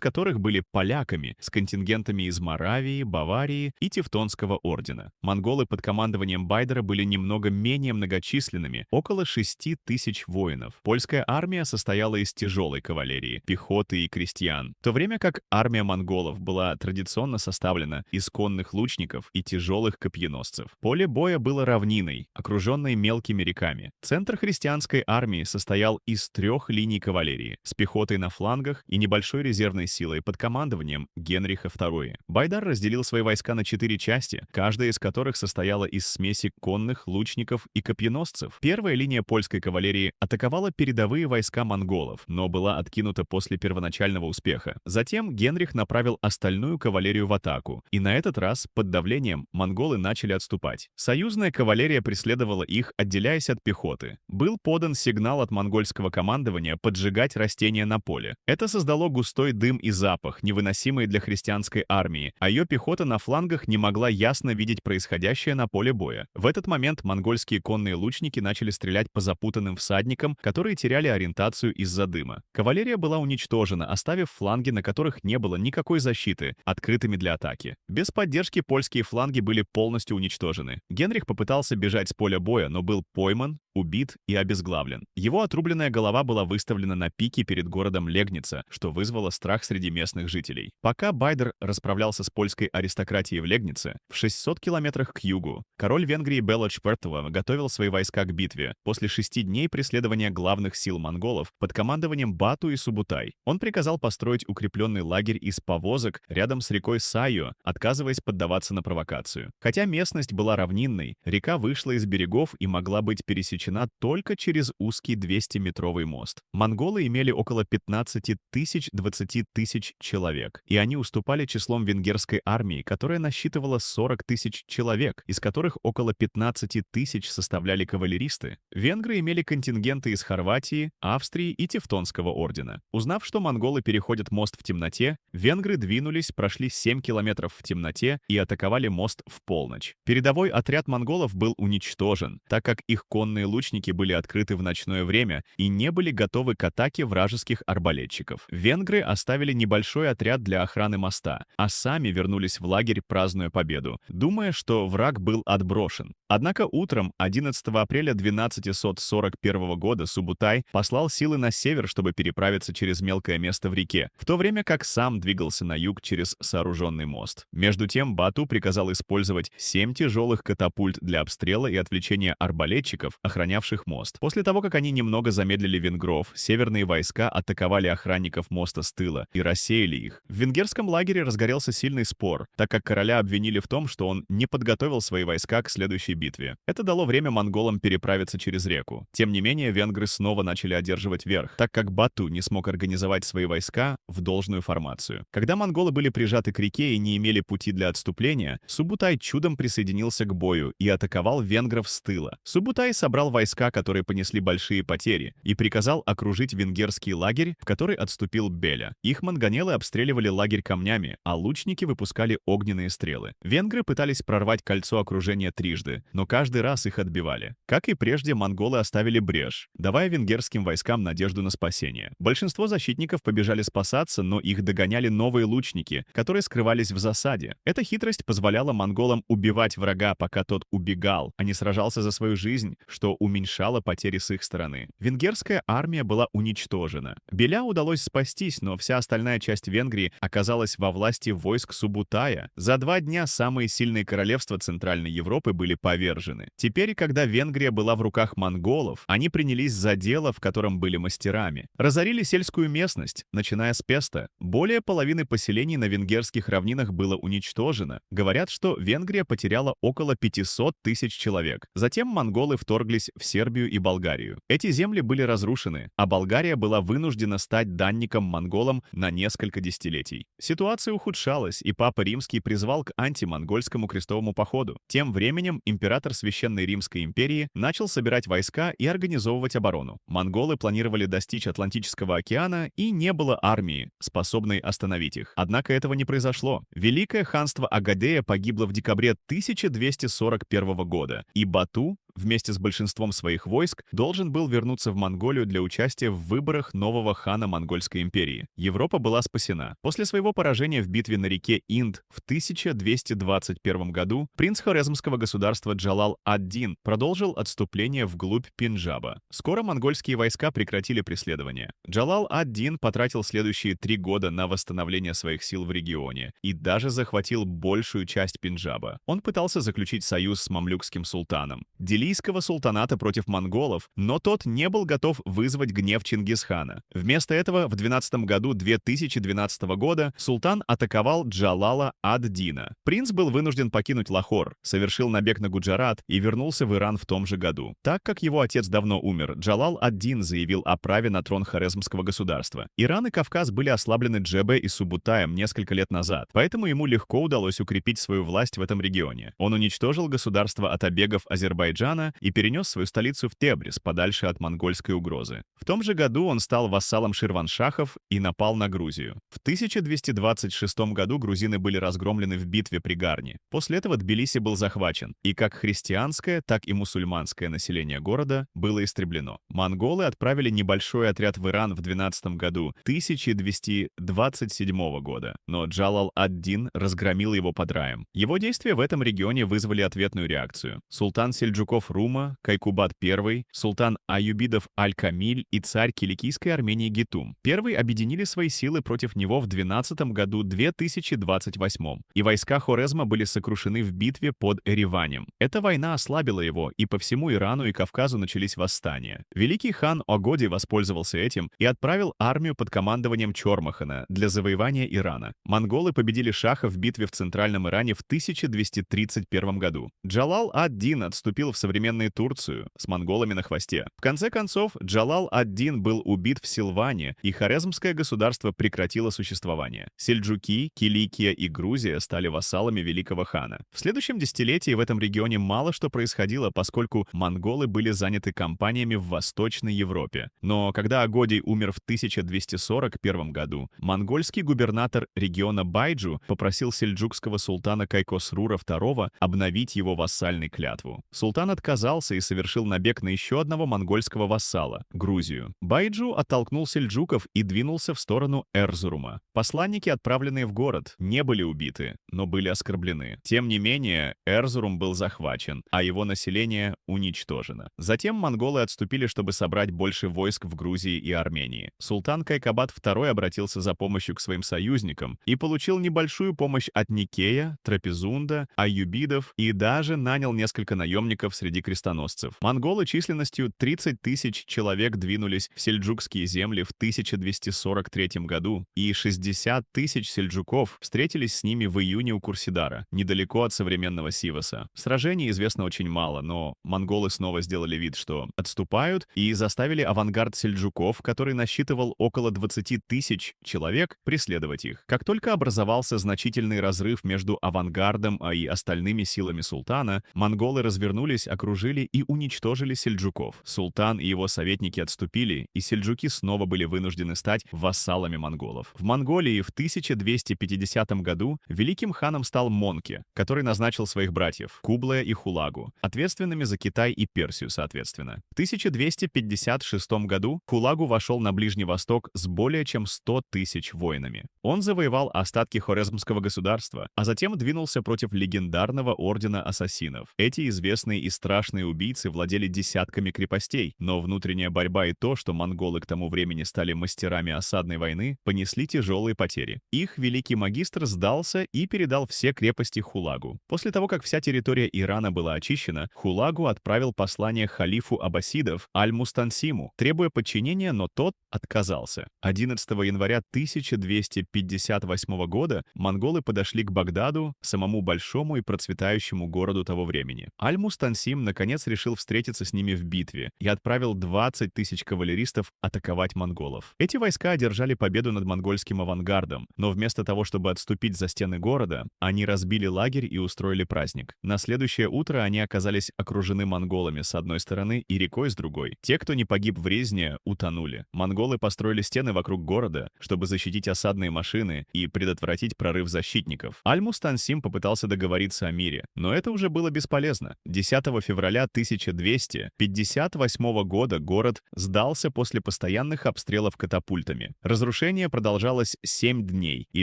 которых были поляками с контингентами из Моравии, Баварии и Тевтонского ордена. Монголы под командованием Байдера были немного менее многочисленными, около 6 тысяч воинов. Польская армия состояла из тяжелой кавалерии, пехоты и крестьян, в то время как армия монголов была традиционно составлена из конных лучников и тяжелых копьеносцев. Поле боя было равниной, окруженной мелкими реками. Центр христианской армии состоял из 3 линий кавалерии, с пехотой на флангах и небольшой резервной силой под командованием Генриха II. Байдар разделил свои войска на 4 части, каждая из которых состояла из смеси конных, лучников и копьеносцев. Первая линия польской кавалерии атаковала передовые войска монголов, но была откинута после первоначального успеха. Затем Генрих направил остальную кавалерию в атаку, и на этот раз под давлением монголы начали отступать. Союзная кавалерия преследовала их, отделяясь от пехоты. Был подан сигнал от монгольского командования поджигать растения на поле. Это создало густой дым и запах, невыносимый для христианской армии, а ее пехота на флангах не могла ясно видеть происходящее на поле боя. В этот момент монгольские конные лучники начали стрелять по запутанным всадникам, которые теряли ориентацию из-за дыма. Кавалерия была уничтожена, оставив фланги, на которых не было никакой защиты, открытыми для атаки. Без поддержки польские фланги были полностью уничтожены. Генрих попытался бежать с поля боя, но был пойман, убит и обезглавлен. Его отрубленная голова была выставлена на пике перед городом Легница, что вызвало страх среди местных жителей. Пока Байдер расправлялся с польской аристократией в Легнице, в 600 километрах к югу, король Венгрии Бела IV готовил свои войска к битве после 6 дней преследования главных сил монголов под командованием Бату и Субутай. Он приказал построить укрепленный лагерь из повозок рядом с рекой Сайо, отказываясь поддаваться на провокацию. Хотя местность была равнинной, река вышла из берегов и могла быть пересечена только через узкий 200-метровый мост. Монголы имели около 15 тысяч-20 тысяч человек, и они уступали числом венгерской армии, которая насчитывала 40 тысяч человек, из которых около 15 тысяч составляли кавалеристы. Венгры имели контингенты из Хорватии, Австрии и Тевтонского ордена. Узнав, что монголы переходят мост в темноте, венгры двинулись, прошли 7 километров в темноте и атаковали мост в полночь. Передовой отряд монголов был уничтожен, так как их конные лучники были открыты в ночное время и не были готовы к атаке вражеских арбалетчиков. Венгры оставили небольшой отряд для охраны моста, а сами вернулись в лагерь, празднуя победу, думая, что враг был отброшен. Однако утром 11 апреля 1241 года Субутай послал силы на север, чтобы переправиться через мелкое место в реке, в то время как сам двигался на юг через сооруженный мост. Между тем Бату приказал использовать 7 тяжелых катапульт для обстрела и отвлечения арбалетчиков, охранявших мост. После того, как они немного замедлили венгров, северные войска атаковали охранников моста с тыла и рассеяли их. В венгерском лагере разгорелся сильный спор, так как короля обвинили в том, что он не подготовил свои войска к следующей битве. Это дало время монголам переправиться через реку. Тем не менее, венгры снова начали одерживать верх, так как Бату не смог организовать свои войска в должную формацию. Когда монголы были прижаты к реке и не имели пути для отступления, Субутай чудом присоединился к бою и атаковал венгров с тыла. Субутай собрал собрал войска, которые понесли большие потери, и приказал окружить венгерский лагерь, в который отступил Беля. Их манганелы обстреливали лагерь камнями, а лучники выпускали огненные стрелы. Венгры пытались прорвать кольцо окружения трижды, но каждый раз их отбивали. Как и прежде, монголы оставили брешь, давая венгерским войскам надежду на спасение. Большинство защитников побежали спасаться, но их догоняли новые лучники, которые скрывались в засаде. Эта хитрость позволяла монголам убивать врага, пока тот убегал, а не сражался за свою жизнь, что уменьшало потери с их стороны. Венгерская армия была уничтожена. Беля удалось спастись, но вся остальная часть Венгрии оказалась во власти войск Субутая. За 2 дня самые сильные королевства Центральной Европы были повержены. Теперь, когда Венгрия была в руках монголов, они принялись за дело, в котором были мастерами. Разорили сельскую местность, начиная с Песта. Более половины поселений на венгерских равнинах было уничтожено. Говорят, что Венгрия потеряла около 500 тысяч человек. Затем монголы вторглись в Сербию и Болгарию. Эти земли были разрушены, а Болгария была вынуждена стать данником монголам на несколько десятилетий. Ситуация ухудшалась, и Папа Римский призвал к антимонгольскому крестовому походу. Тем временем император Священной Римской империи начал собирать войска и организовывать оборону. Монголы планировали достичь Атлантического океана, и не было армии, способной остановить их. Однако этого не произошло. Великое ханство Агадея погибло в декабре 1241 года, и Бату вместе с большинством своих войск должен был вернуться в Монголию для участия в выборах нового хана Монгольской империи. Европа была спасена. После своего поражения в битве на реке Инд в 1221 году принц хорезмского государства Джалал ад-Дин продолжил отступление вглубь Пенджаба. Скоро монгольские войска прекратили преследование. Джалал ад-Дин потратил следующие 3 года на восстановление своих сил в регионе и даже захватил большую часть Пенджаба. Он пытался заключить союз с мамлюкским султаном. Делийского султаната против монголов, но тот не был готов вызвать гнев Чингисхана. Вместо этого в 12 году 2012 года султан атаковал Джалала ад-Дина. Принц был вынужден покинуть Лахор, совершил набег на Гуджарат и вернулся в Иран в том же году. Так как его отец давно умер, Джалал ад-Дин заявил о праве на трон хорезмского государства. Иран и Кавказ были ослаблены Джебе и Субутаем несколько лет назад, поэтому ему легко удалось укрепить свою власть в этом регионе. Он уничтожил государство атабегов Азербайджана и перенес свою столицу в Тебриз, подальше от монгольской угрозы. В том же году он стал вассалом Ширваншахов и напал на Грузию. В 1226 году грузины были разгромлены в битве при Гарне. После этого Тбилиси был захвачен, и как христианское, так и мусульманское население города было истреблено. Монголы отправили небольшой отряд в Иран в 12 году 1227 года, но Джалал ад-Дин разгромил его под Раем. Его действия в этом регионе вызвали ответную реакцию. Султан Сельджуков Рума, Кайкубат I, султан Аюбидов Аль-Камиль и царь киликийской Армении Гетум. Первый объединили свои силы против него в 12 году 2028, и войска Хорезма были сокрушены в битве под Эреванем. Эта война ослабила его, и по всему Ирану и Кавказу начались восстания. Великий хан Огоди воспользовался этим и отправил армию под командованием Чормахана для завоевания Ирана. Монголы победили шаха в битве в Центральном Иране в 1231 году. Джалал ад-Дин отступил в современную Турцию с монголами на хвосте. В конце концов, Джалал ад-Дин был убит в Силване, и хорезмское государство прекратило существование. Сельджуки, Киликия и Грузия стали вассалами великого хана. В следующем десятилетии в этом регионе мало что происходило, поскольку монголы были заняты кампаниями в Восточной Европе. Но когда Агодий умер в 1241 году, монгольский губернатор региона Байджу попросил сельджукского султана Кайкосрура II обновить его вассальную клятву. Султан отказался и совершил набег на еще одного монгольского вассала — Грузию. Байджу оттолкнул сельджуков и двинулся в сторону Эрзурума. Посланники, отправленные в город, не были убиты, но были оскорблены. Тем не менее, Эрзурум был захвачен, а его население уничтожено. Затем монголы отступили, чтобы собрать больше войск в Грузии и Армении. Султан Кайкабат II обратился за помощью к своим союзникам и получил небольшую помощь от Никея, Трапезунда, Аюбидов и даже нанял несколько наемников среди крестоносцев. Монголы численностью 30 тысяч человек двинулись в сельджукские земли в 1243 году, и 60 тысяч сельджуков встретились с ними в июне у Курсидара, недалеко от современного Сиваса. Сражений известно очень мало, но монголы снова сделали вид, что отступают, и заставили авангард сельджуков, который насчитывал около 20 тысяч человек, преследовать их. Как только образовался значительный разрыв между авангардом и остальными силами султана, монголы развернулись, окружили и уничтожили сельджуков. Султан и его советники отступили, и сельджуки снова были вынуждены стать вассалами монголов. В Монголии в 1250 году великим ханом стал Монке, который назначил своих братьев Кублая и Хулагу, ответственными за Китай и Персию, соответственно. В 1256 году Хулагу вошел на Ближний Восток с более чем 100 тысяч воинами. Он завоевал остатки Хорезмского государства, а затем двинулся против легендарного ордена ассасинов. Эти известные и страшные убийцы владели десятками крепостей, но внутренняя борьба и то, что монголы к тому времени стали мастерами осадной войны, понесли тяжелые потери. Их великий магистр сдался и передал все крепости Хулагу. После того, как вся территория Ирана была очищена, Хулагу отправил послание халифу аббасидов Аль-Мустансиму, требуя подчинения, но тот отказался. 11 января 1258 года монголы подошли к Багдаду, самому большому и процветающему городу того времени. Аль-Мустансим наконец решил встретиться с ними в битве и отправил 20 тысяч кавалеристов атаковать монголов. Эти войска одержали победу над монгольским авангардом, но вместо того, чтобы отступить за стены города, они разбили лагерь и устроили праздник. На следующее утро они оказались окружены монголами с одной стороны и рекой с другой. Те, кто не погиб в резне, утонули. Монголы построили стены вокруг города, чтобы защитить осадные машины и предотвратить прорыв защитников. Аль-Мустансим попытался договориться о мире, но это уже было бесполезно. 10 февраля 1258 года город сдался после постоянных обстрелов катапультами. Разрушение продолжалось 7 дней, и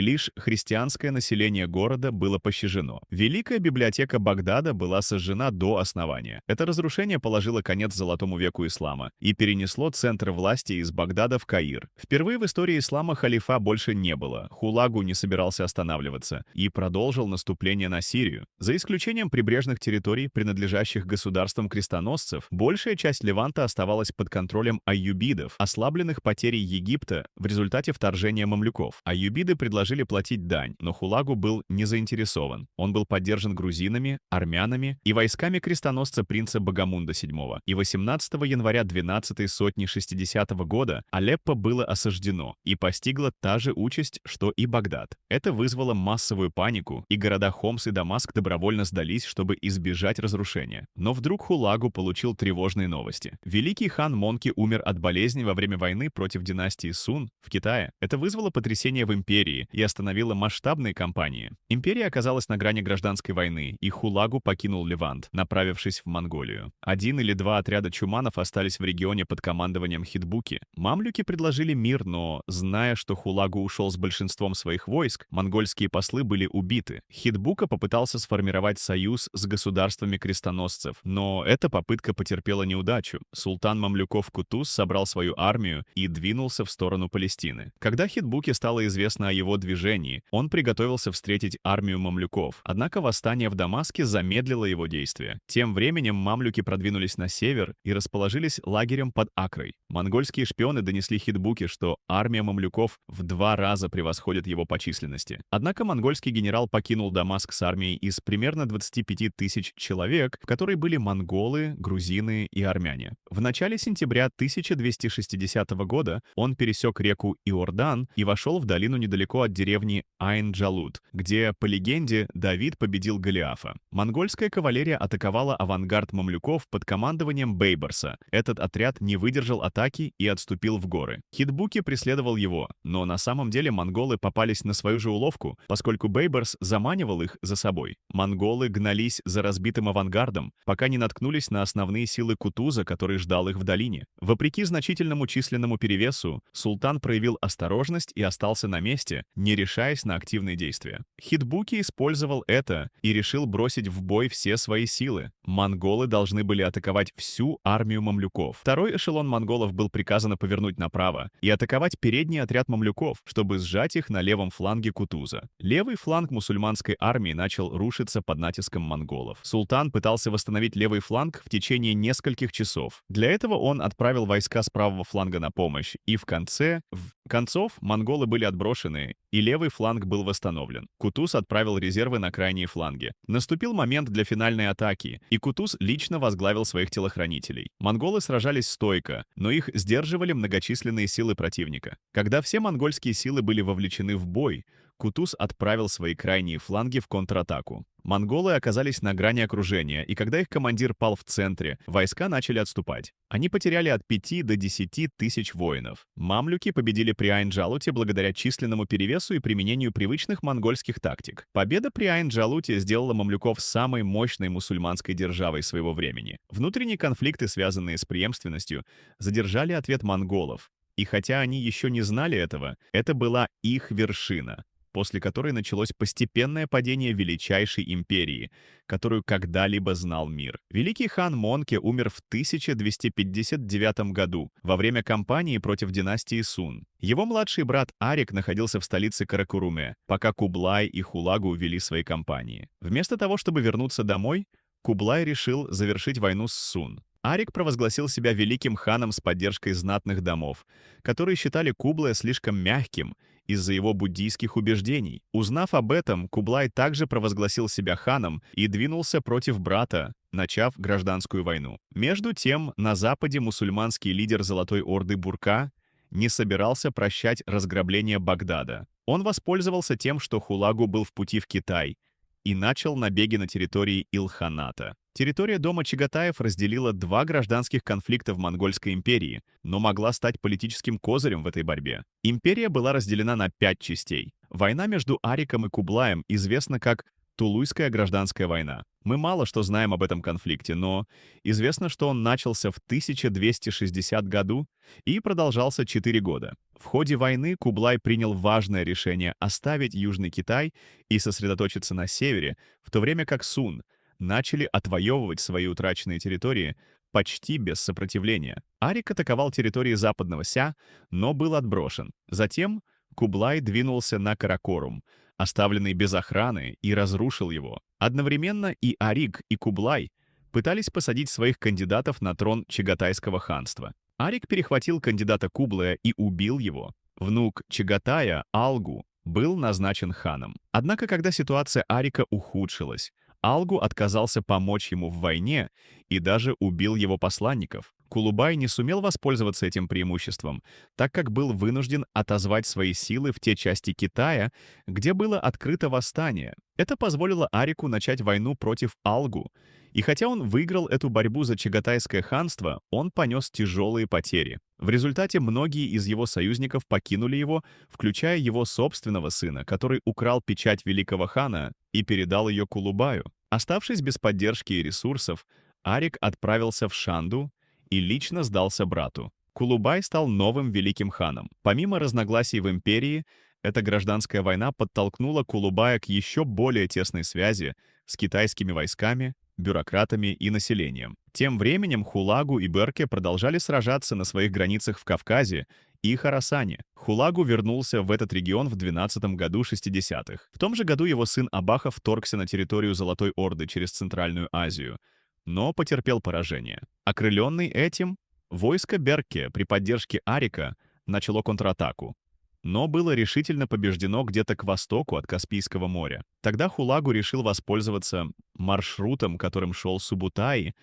лишь христианское население города было пощажено. Великая библиотека Багдада была сожжена до основания. Это разрушение положило конец Золотому веку ислама и перенесло центр власти из Багдада в Каир. Впервые в истории ислама халифа больше не было. Хулагу не собирался останавливаться и продолжил наступление на Сирию. За исключением прибрежных территорий, принадлежащих государствам крестоносцев, большая часть Леванта оставалась под контролем аюбидов, ослабленных потерей Египта в результате вторжения мамлюков. Аюбиды предложили платить дань, но Хулагу был не заинтересован. Он был поддержан грузинами, армянами и войсками крестоносца принца Багамунда VII. И 18 января 12-й сотни 60-го года Алеппо было осаждено, и постигла та же участь, что и Багдад. Это вызвало массовую панику, и города Хомс и Дамаск добровольно сдались, чтобы избежать разрушения. Но вдруг Хулагу получил тревожные новости. Великий хан Монке умер от болезни во время войны против династии Сун в Китае. Это вызвало потрясение в империи и остановило масштабные кампании. Империя оказалась на грани гражданской войны, и Хулагу покинул Левант, направившись в Монголию. 1 или 2 отряда чуманов остались в регионе под командованием Хитбуки. Мамлюки предложили мир, но, зная, что Хулагу ушел с большинством своих войск, монгольские послы были убиты. Хитбука попытался сформировать союз с государствами крестоносцев, но эта попытка потерпела неудачу. Султан мамлюков Кутуз собрал свою армию и двинулся в сторону Палестины. Когда Хитбуке стало известно о его движении, он приготовился встретить армию мамлюков, однако восстание в Дамаске замедлило его действия. Тем временем мамлюки продвинулись на север и расположились лагерем под Акрой. Монгольские шпионы донесли Хитбуке, что армия мамлюков в 2 раза превосходит его по численности. Однако монгольский генерал покинул Дамаск с армией из примерно 25 тысяч человек, в которой были монголы, грузины и армяне. В начале сентября 1260 года он пересек реку Иордан и вошел в долину недалеко от деревни Айн-Джалут, где, по легенде, Давид победил Голиафа. Монгольская кавалерия атаковала авангард мамлюков под командованием Бейбарса. Этот отряд не выдержал атаки и отступил в горы. Хитбуки преследовал его, но на самом деле монголы попались на свою же уловку, поскольку Бейбарс заманивал их за собой. Монголы гнались за разбитым авангардом, пока не наткнулись на основные силы Кутуза, который ждал их в долине. Вопреки значительному численному перевесу, султан проявил осторожность и остался на месте, не решаясь на активные действия. Хитбуки использовал это и решил бросить в бой все свои силы. Монголы должны были атаковать всю армию мамлюков. Второй эшелон монголов был приказано повернуть направо и атаковать передний отряд мамлюков, чтобы сжать их на левом фланге Кутуза. Левый фланг мусульманской армии начал рушиться под натиском монголов. Султан пытался восстановить левый фланг в течение нескольких часов. Для этого он отправил войска с правого фланга на помощь, и в конце концов монголы были отброшены, и левый фланг был восстановлен. Кутуз отправил резервы на крайние фланги. Наступил момент для финальной атаки, и Кутуз лично возглавил своих телохранителей. Монголы сражались стойко, но их сдерживали многочисленные силы противника. Когда все монгольские силы были вовлечены в бой, Кутуз отправил свои крайние фланги в контратаку. Монголы оказались на грани окружения, и когда их командир пал в центре, войска начали отступать. Они потеряли от 5 до 10 тысяч воинов. Мамлюки победили при Айн-Джалуте благодаря численному перевесу и применению привычных монгольских тактик. Победа при Айн-Джалуте сделала мамлюков самой мощной мусульманской державой своего времени. Внутренние конфликты, связанные с преемственностью, задержали ответ монголов. И хотя они еще не знали этого, это была их вершина, после которой началось постепенное падение величайшей империи, которую когда-либо знал мир. Великий хан Монке умер в 1259 году во время кампании против династии Сун. Его младший брат Арик находился в столице Каракуруме, пока Кублай и Хулагу вели свои кампании. Вместо того, чтобы вернуться домой, Кублай решил завершить войну с Сун. Арик провозгласил себя великим ханом с поддержкой знатных домов, которые считали Кублая слишком мягким из-за его буддийских убеждений. Узнав об этом, Кублай также провозгласил себя ханом и двинулся против брата, начав гражданскую войну. Между тем, на западе мусульманский лидер Золотой Орды Бурка не собирался прощать разграбление Багдада. Он воспользовался тем, что Хулагу был в пути в Китай, и начал набеги на территории Илханата. Территория дома Чагатаев разделила два гражданских конфликта в Монгольской империи, но могла стать политическим козырем в этой борьбе. Империя была разделена на 5 частей. Война между Ариком и Кублаем известна как Тулуйская гражданская война. Мы мало что знаем об этом конфликте, но известно, что он начался в 1260 году и продолжался 4 года. В ходе войны Кублай принял важное решение оставить Южный Китай и сосредоточиться на севере, в то время как Сун начали отвоевывать свои утраченные территории почти без сопротивления. Арик атаковал территории западного Ся, но был отброшен. Затем Кублай двинулся на Каракорум, оставленный без охраны, и разрушил его. Одновременно и Арик, и Кублай пытались посадить своих кандидатов на трон Чагатайского ханства. Арик перехватил кандидата Кублая и убил его. Внук Чагатая, Алгу, был назначен ханом. Однако, когда ситуация Арика ухудшилась, Алгу отказался помочь ему в войне и даже убил его посланников. Кулубай не сумел воспользоваться этим преимуществом, так как был вынужден отозвать свои силы в те части Китая, где было открыто восстание. Это позволило Арику начать войну против Алгу, и хотя он выиграл эту борьбу за Чагатайское ханство, он понес тяжелые потери. В результате многие из его союзников покинули его, включая его собственного сына, который украл печать великого хана и передал ее Кулубаю. Оставшись без поддержки и ресурсов, Арик отправился в Шанду и лично сдался брату. Кулубай стал новым великим ханом. Помимо разногласий в империи, эта гражданская война подтолкнула Кулубая к еще более тесной связи с китайскими войсками, бюрократами и населением. Тем временем Хулагу и Берке продолжали сражаться на своих границах в Кавказе и Хорасане. Хулагу вернулся в этот регион в 12 году 60-х. В том же году его сын Абаха вторгся на территорию Золотой Орды через Центральную Азию, но потерпел поражение. Окрыленный этим, войско Берке при поддержке Арика начало контратаку, но было решительно побеждено где-то к востоку от Каспийского моря. Тогда Хулагу решил воспользоваться маршрутом, которым шел Субутай,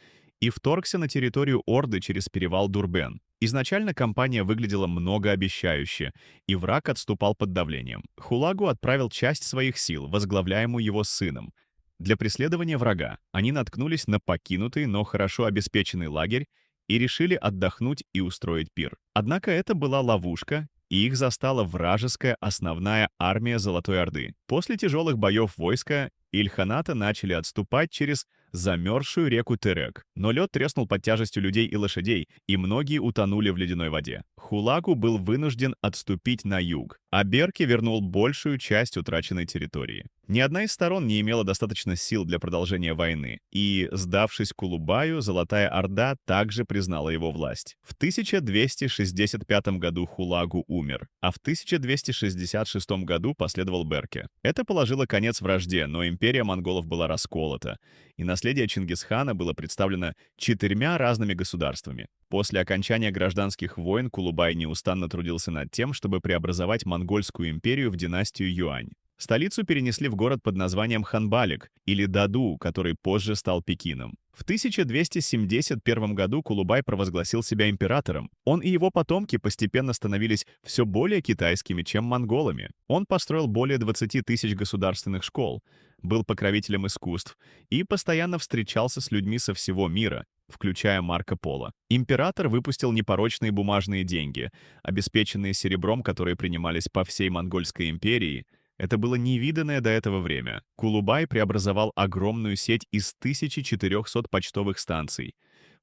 и вторгся на территорию Орды через перевал Дурбен. Изначально кампания выглядела многообещающе, и враг отступал под давлением. Хулагу отправил часть своих сил, возглавляемую его сыном, для преследования врага. Они наткнулись на покинутый, но хорошо обеспеченный лагерь и решили отдохнуть и устроить пир. Однако это была ловушка, и их застала вражеская основная армия Золотой Орды. После тяжелых боев войска Ильханата начали отступать через замерзшую реку Терек, но лед треснул под тяжестью людей и лошадей, и многие утонули в ледяной воде. Хулагу был вынужден отступить на юг, а Берке вернул большую часть утраченной территории. Ни одна из сторон не имела достаточно сил для продолжения войны, и, сдавшись Кулубаю, Золотая Орда также признала его власть. В 1265 году Хулагу умер, а в 1266 году последовал Берке. Это положило конец вражде, но империя монголов была расколота, и наследие Чингисхана было представлено 4 разными государствами. После окончания гражданских войн Кулубай неустанно трудился над тем, чтобы преобразовать Монгольскую империю в династию Юань. Столицу перенесли в город под названием Ханбалик, или Даду, который позже стал Пекином. В 1271 году Кулубай провозгласил себя императором. Он и его потомки постепенно становились все более китайскими, чем монголами. Он построил более 20 тысяч государственных школ, был покровителем искусств и постоянно встречался с людьми со всего мира, включая Марко Поло. Император выпустил непорочные бумажные деньги, обеспеченные серебром, которые принимались по всей Монгольской империи. Это было невиданное до этого время. Кулубай преобразовал огромную сеть из 1400 почтовых станций,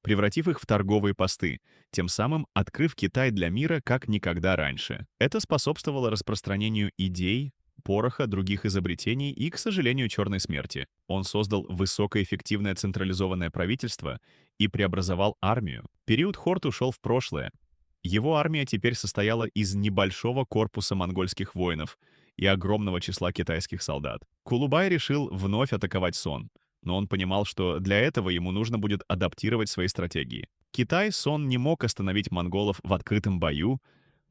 превратив их в торговые посты, тем самым открыв Китай для мира как никогда раньше. Это способствовало распространению идей, пороха, других изобретений и, к сожалению, черной смерти. Он создал высокоэффективное централизованное правительство и преобразовал армию. Период Хорт ушел в прошлое. Его армия теперь состояла из небольшого корпуса монгольских воинов и огромного числа китайских солдат. Кулубай решил вновь атаковать Сон, но он понимал, что для этого ему нужно будет адаптировать свои стратегии. Китай Сон не мог остановить монголов в открытом бою,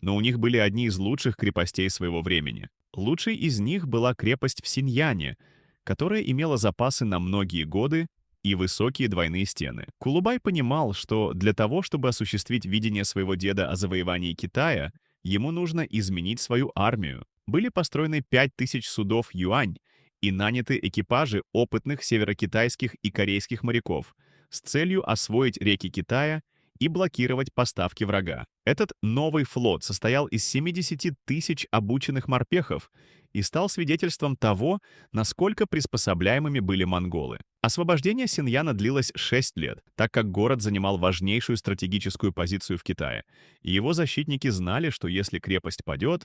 но у них были одни из лучших крепостей своего времени. Лучшей из них была крепость в Синьяне, которая имела запасы на многие годы и высокие двойные стены. Кулубай понимал, что для того, чтобы осуществить видение своего деда о завоевании Китая, ему нужно изменить свою армию. Были построены 5000 судов юань и наняты экипажи опытных северокитайских и корейских моряков с целью освоить реки Китая и блокировать поставки врага. Этот новый флот состоял из 70 тысяч обученных морпехов и стал свидетельством того, насколько приспособляемыми были монголы. Освобождение Синьяна длилось 6 лет, так как город занимал важнейшую стратегическую позицию в Китае, и его защитники знали, что если крепость падет,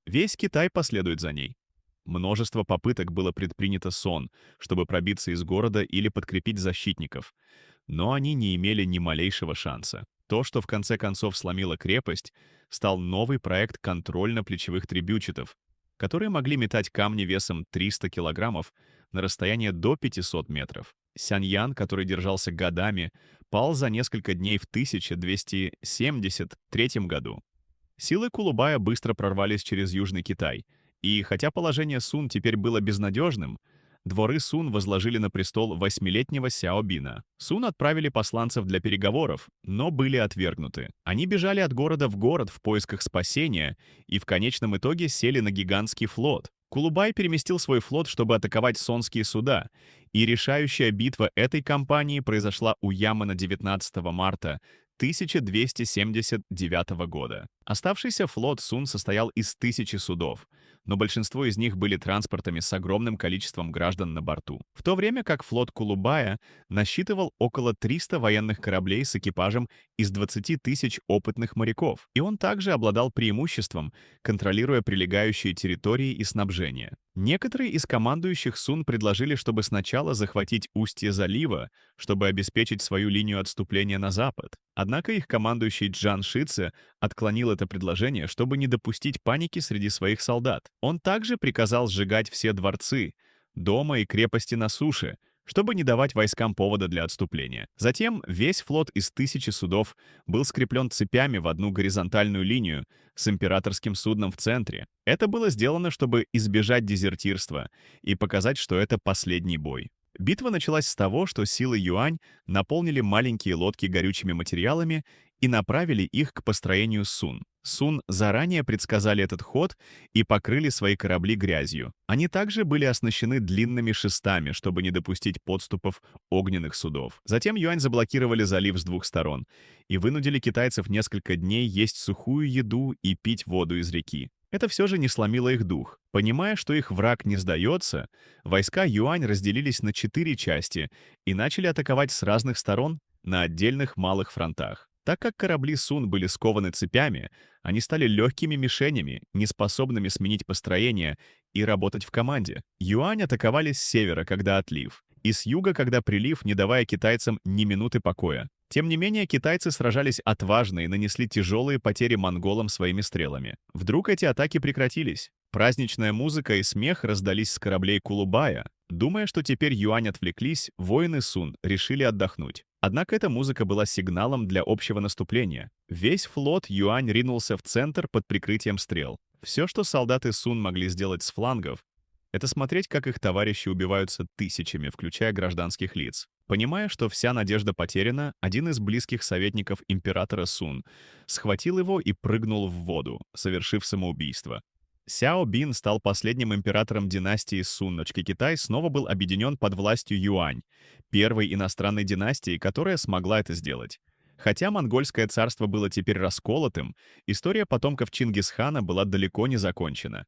весь Китай последует за ней. Множество попыток было предпринято Сон, чтобы пробиться из города или подкрепить защитников, но они не имели ни малейшего шанса. То, что в конце концов сломило крепость, стал новый проект контрольно-плечевых трибючетов, которые могли метать камни весом 300 килограммов на расстояние до 500 метров. Сяньян, который держался годами, пал за несколько дней в 1273 году. Силы Кулубая быстро прорвались через Южный Китай, и хотя положение Сун теперь было безнадежным, дворы Сун возложили на престол 8-летнего Сяо Бина. Сун отправили посланцев для переговоров, но были отвергнуты. Они бежали от города в город в поисках спасения и в конечном итоге сели на гигантский флот. Кулубай переместил свой флот, чтобы атаковать сонские суда, и решающая битва этой кампании произошла у Ямана 19 марта 1279 года. Оставшийся флот Сун состоял из 1000 судов, но большинство из них были транспортами с огромным количеством граждан на борту. В то время как флот Кулубая насчитывал около 300 военных кораблей с экипажем из 20 тысяч опытных моряков, и он также обладал преимуществом, контролируя прилегающие территории и снабжение. Некоторые из командующих Сун предложили, чтобы сначала захватить устье залива, чтобы обеспечить свою линию отступления на запад. Однако их командующий Джан Шице отклонил это предложение, чтобы не допустить паники среди своих солдат. Он также приказал сжигать все дворцы, дома и крепости на суше, чтобы не давать войскам повода для отступления. Затем весь флот из 1000 судов был скреплен цепями в одну горизонтальную линию с императорским судном в центре. Это было сделано, чтобы избежать дезертирства и показать, что это последний бой. Битва началась с того, что силы Юань наполнили маленькие лодки горючими материалами и направили их к построению Сун. Сун заранее предсказали этот ход и покрыли свои корабли грязью. Они также были оснащены длинными шестами, чтобы не допустить подступов огненных судов. Затем Юань заблокировали залив с двух сторон и вынудили китайцев несколько дней есть сухую еду и пить воду из реки. Это все же не сломило их дух. Понимая, что их враг не сдается, войска Юань разделились на 4 части и начали атаковать с разных сторон на отдельных малых фронтах. Так как корабли Сун были скованы цепями, они стали легкими мишенями, неспособными сменить построение и работать в команде. Юань атаковали с севера, когда отлив, и с юга, когда прилив, не давая китайцам ни минуты покоя. Тем не менее, китайцы сражались отважно и нанесли тяжелые потери монголам своими стрелами. Вдруг эти атаки прекратились. Праздничная музыка и смех раздались с кораблей Кулубая. Думая, что теперь Юань отвлеклись, воины Сун решили отдохнуть. Однако эта музыка была сигналом для общего наступления. Весь флот Юань ринулся в центр под прикрытием стрел. Все, что солдаты Сун могли сделать с флангов, это смотреть, как их товарищи убиваются тысячами, включая гражданских лиц. Понимая, что вся надежда потеряна, один из близких советников императора Сун схватил его и прыгнул в воду, совершив самоубийство. Сяо Бин стал последним императором династии Сун, Китай снова был объединен под властью Юань, первой иностранной династии, которая смогла это сделать. Хотя монгольское царство было теперь расколотым, история потомков Чингисхана была далеко не закончена.